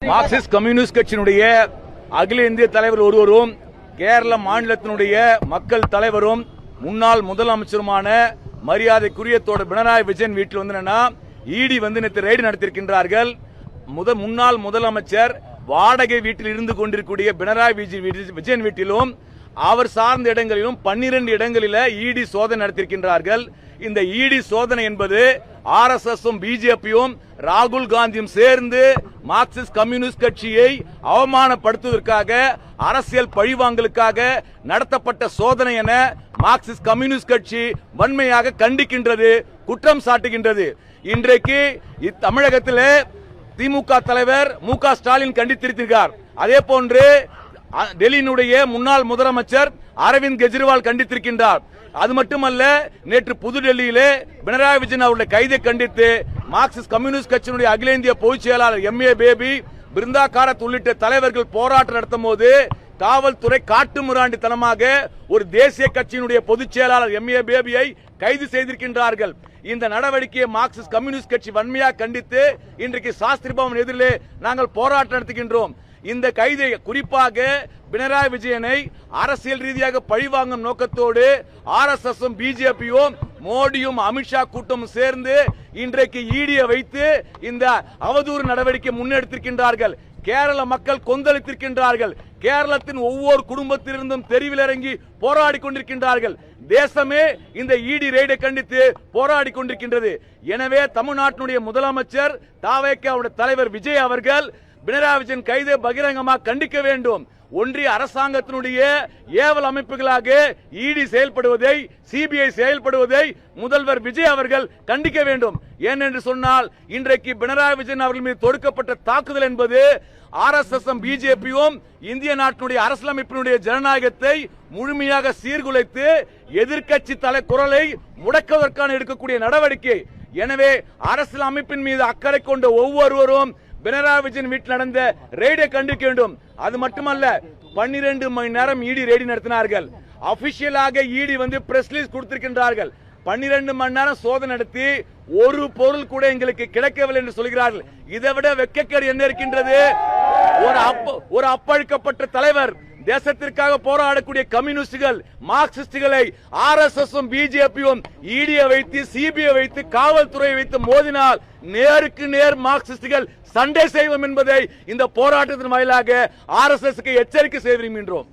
Marxist communist கட்சியினுடைய அகில இந்திய தலைவர் ஒருவரும் கேரள மாநிலத்தினுடைய மக்கள் தலைவரும் முன்னாள் முதலமைச்சருமான மரியாதைக்குரிய பினராயி விஜயன் வீட்டில் இடி நேற்று ரெய்டு நடத்தியிருக்கின்றார்கள். முன்னாள் முதலமைச்சர் வாடகை வீட்டில் இருந்து கொண்டிருக்கூடிய பினராயி விஜயன் வீட்டிலும் அவர் சார்ந்த இடங்களிலும் 12 இடங்களில் இடி சோதனை நடத்தியிருக்கின்றார்கள். இந்த இடி சோதனை என்பது RSS பிஜேபியும் ராகுல் காந்தியும் சேர்ந்து மார்க்சிஸ்ட் கம்யூனிஸ்ட் கட்சியை அவமானப்படுத்துவதற்காக அரசியல் பழிவாங்கலுக்காக நடத்தப்பட்ட சோதனை என மார்க்சிஸ்ட் கம்யூனிஸ்ட் கட்சி வன்மையாக கண்டிக்கின்றது, குற்றம் சாட்டுகின்றது. இன்றைக்கு தமிழகத்தில் திமுக தலைவர் மு.க. ஸ்டாலின் கண்டித்திருக்கிறார். அதே போன்று டெல்லியினுடைய முன்னாள் முதலமைச்சர் அரவிந்த் கெஜ்ரிவால் கண்டித்திருக்கின்றார். அது மட்டுமல்ல, நேற்று புதுடெல்லியிலே பினராயி விஜயன் அவருடைய கைதை கண்டித்து மார்க்சிஸ்ட் கம்யூனிஸ்ட் கட்சியினுடைய அகில இந்திய பொதுச் செயலாளர் MA பேபி, பிருந்தா காரத் உள்ளிட்ட தலைவர்கள் போராட்டம் நடத்தும் போது காவல்துறை காட்டுமிராண்டித்தனமாக ஒரு தேசிய கட்சியினுடைய பொதுச் செயலாளர் MA பேபியை கைது செய்திருக்கின்றார்கள். இந்த நடவடிக்கையை மார்க்சிஸ்ட் கம்யூனிஸ்ட் கட்சி வன்மையாக கண்டித்து இன்றைக்கு சாஸ்திரி பவன் எதிரிலே நாங்கள் போராட்டம் நடத்துகின்றோம். இந்த கைதை குறிப்பாக பினராயி விஜயனை அரசியல் ரீதியாக பழிவாங்கும் நோக்கத்தோடு RSS பிஜேபியும் மோடியும் அமித்ஷா கூட்டமும் சேர்ந்து இன்றைக்கு ஈடியை வைத்து இந்த அவதூறு நடவடிக்கை முன்னெடுத்திருக்கின்றார்கள். கேரள மக்கள் கொந்தளித்திருக்கின்றார்கள். கேரளத்தின் ஒவ்வொரு குடும்பத்திலிருந்தும் தெருவில் இறங்கி போராடி கொண்டிருக்கின்றார்கள். தேசமே இந்த இடி ரெய்டை கண்டித்து போராடி கொண்டிருக்கின்றது. எனவே தமிழ்நாட்டினுடைய முதலமைச்சர் அவருடைய தலைவர் விஜய் அவர்கள் பினராயி விஜயன் கைதை பகிரங்கமாக கண்டிக்க வேண்டும். ஒன்றிய அரசாங்கத்தினுடைய ஏவல் அமைப்புகளாக இடி செயல்படுவதை, CBI செயல்படுவதை முதல்வர் விஜய் அவர்கள் கண்டிக்க வேண்டும். ஏனென்று சொன்னால் இன்றைக்கு பினராயி விஜயன் அவர்கள் மீது தொடுக்கப்பட்ட தாக்குதல் என்பது RSS பிஜேபியும் இந்திய நாட்டினுடைய அரசியலமைப்பினுடைய ஜனநாயகத்தை முழுமையாக சீர்குலைத்து எதிர்க்கட்சி குரலை முடக்குவதற்கான எடுக்கக்கூடிய நடவடிக்கை. எனவே அரசியல் அமைப்பின் மீது அக்கறை கொண்ட ஒவ்வொருவரும் பினராயி விஜயன் வீட்டில் நடந்த ரெய்டை கண்டிக்க வேண்டும். அது மட்டுமல்ல, 12 மணி நேரம் இடி ரெய்டு நடத்தினார்கள். அபிஷியலாக இடி பிரஸ் ரிலீஸ் கொடுத்திருக்கின்றார்கள். 12 மணி நேரம் சோதனை நடத்தி ஒரு பொருள் கூட எங்களுக்கு கிடைக்கவில்லை என்று சொல்கிறார்கள். இதை விட வெட்கக்கேடு என்ன இருக்கின்றது? ஒரு அப்பழுக்கப்பட்ட தலைவர், தேசத்திற்காக போராடக்கூடிய கம்யூனிஸ்டுகள், மார்க்சிஸ்டுகளை RSS பிஜேபியும் இடியை வைத்து, CBI வைத்து, காவல்துறையை வைத்து மோதினால் நேருக்கு நேர் மார்க்சிஸ்டுகள் சண்டை செய்வோம் என்பதை இந்த போராட்டத்தின் வாயிலாக RSS எச்சரிக்கை செய்து விரும்புகின்றோம்.